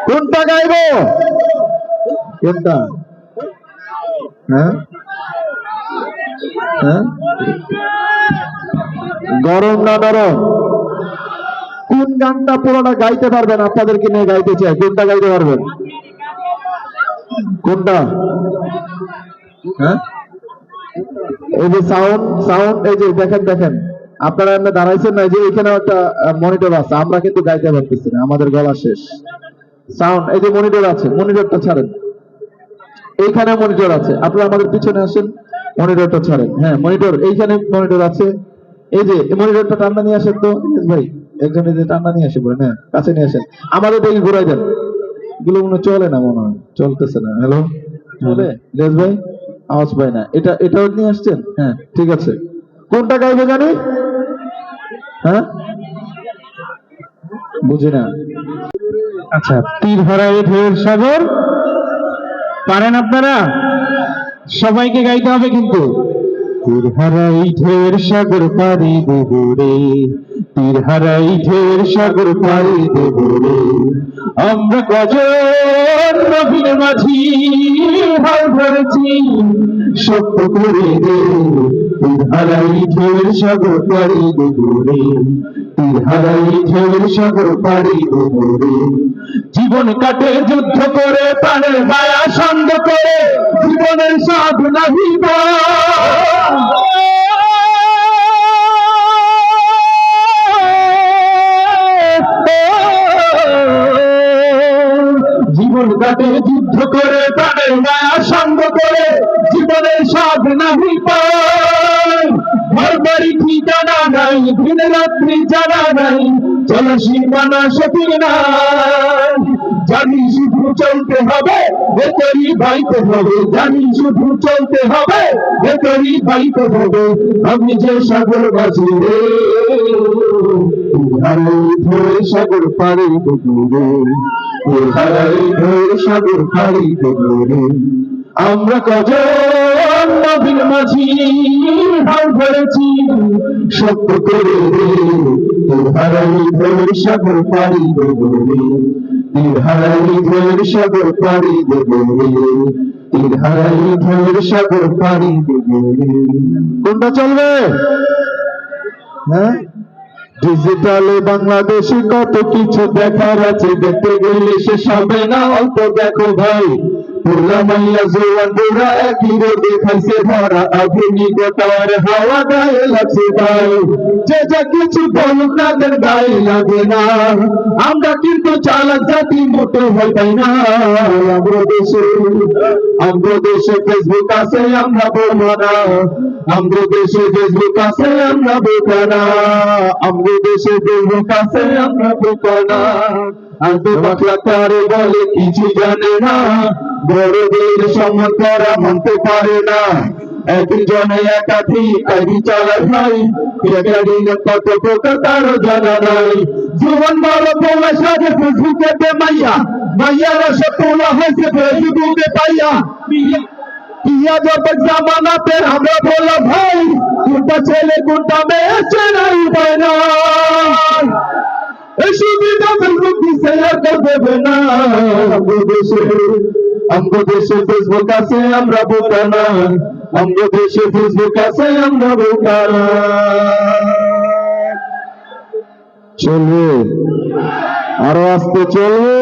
কোনটা গাইব? কোনটা? হ্যাঁ হ্যাঁ, গরম না নরম? কোন গানটা পুরোটা গাইতে পারবেন? আপনাদেরকে নিয়ে গাইতে চাই, কোনটা গাইতে পারবেন? কোনটা? হ্যাঁ, এই যে সাউন্ড সাউন্ড, এই যে দেখেন দেখেন, আপনারা এমনি দাঁড়াইছেন না, যে এখানে একটা মনিটর আছে, আমরা কিন্তু গাইতে পারতেছি না, আমাদের গলা শেষ। সাউন্ড, এই যে মনিটর আছে, মনিটরটা ছাড়েন। এইখানে মনিটর আছে, আপনারা আমাদের পিছনে আসেন, মনিটরটা ছাড়েন। হ্যাঁ মনিটর, এইখানে মনিটর আছে। এই যে মনিটরটা টান্না নিয়ে আসেন তো ভাই, একজন এই যে টান্না নিয়ে আসে বলেন, হ্যাঁ কাছে নিয়ে আসেন। আমাদের দিকে ঘুরাই দেন, এগুলো মনে চলে না, মনে হয় চলতেছে না। হ্যালো, চলে রেজ ভাই? আওয়াজ পাই না। এটাও নিয়ে আসছেন? হ্যাঁ ঠিক আছে। কোনটা গাইবে জানি? হ্যাঁ বুঝি না। আচ্ছা, তীর ধরা এই ঢেউয়ের সাগর পারেন আপনারা? সবাইকে গাইতে হবে কিন্তু। তীর হারাই ঢেউয়ের সাগর পাড়ি দেব রে, তীর হারাই ঢেউয়ের সাগর পাড়ি দেব রে, আমরা কজন নবীর মাঝি হাল ধরেছি সত্য করে দে, তীর হারাই ঢেউয়ের সাগর পাড়ি দেব রে, তীর হারাই ঢেউয়ের সাগর পাড়ি দেব রে। জীবন কাটে যুদ্ধ করে, প্রাণের মায়া সঙ্গ করে, জীবনের স্বাদ নাহি জীবন কাটে যুদ্ধ করে, প্রাণের মায়া সঙ্গ করে, জীবনের স্বাদ নাহি পায়। ঘর বাড়ি ঠিকানা নাই, দিন রাত্রি জানা নাই, চলো সীমানা সতীর নাই। জানি শুধু চলতে হবে, ভেতরি বাইতে হবে, জানি শুধু চলতে হবে, ভেতরি বাইতে হবে। আমি যে সাগর বাজি রে, হারাই ধরে সাগর পাড়ি দেব রে, হারাই ধরে সাগর পাড়ি দেব রে। আমরা কজন নবীর মাঝি হাল ধরেছি সত্য করে রে, হারাই ধরে সাগর পাড়ি দেব রে, হারাই ধরে সাগর পাড়ি দেব রে, হারাই ধরে সাগর পাড়ি দেব রে। কোনটা চলবে? হ্যাঁ, ডিজিটালে বাংলাদেশে কত কিছু দেখার আছে, দেখতে গেলে শেষ হবে না, অল্প দেখো ভাই। পুরলা মাইয়া জোয়ান বুড়া একই রোদে খাইছে ধরা, আধুনিকতার হাওয়া গায়ে লাগছে ভাই। যে যা কিছু বলুক না, তার গায়ে লাগে না, আমরা কিন্তু চালাক জাতি, মোটো হয় তাই না। আমরা দেশে ফেসবুক আছে, আমরা বলবো না, আমরা দেশে ফেসবুক আছে, আমরা বোকা না, আমরা দেশে ফেসবুক আছে, আমরা বোকা না। আর তো বাকলা কারে বলে কিছু জানে না, বড়দের সম্মান করা মানতে পারে না। একজনে একাধিক আইডি চালায় ভাই, কত প্রকার তারও জানা নাই। জীবন বড় পোলা সাজে ফেসবুকে মাইয়া, মাইয়ারা সব তোলা হয়েছে ফেসবুকে পাইয়া। কিয়া জব জামানাতে আমরা বলা ভাই, কোনটা ছেলে কোনটা মেয়ে চেনাই পায় না। এই সুবিধা ফেসবুক শেয়ার করে দেবে না। আমগো দেশে ফেসবুক আছে, আমরা বোকা না, আমগো দেশে ফেসবুক আছে, আমরা বোকা না। চলবে, আরো আসতে চলবে।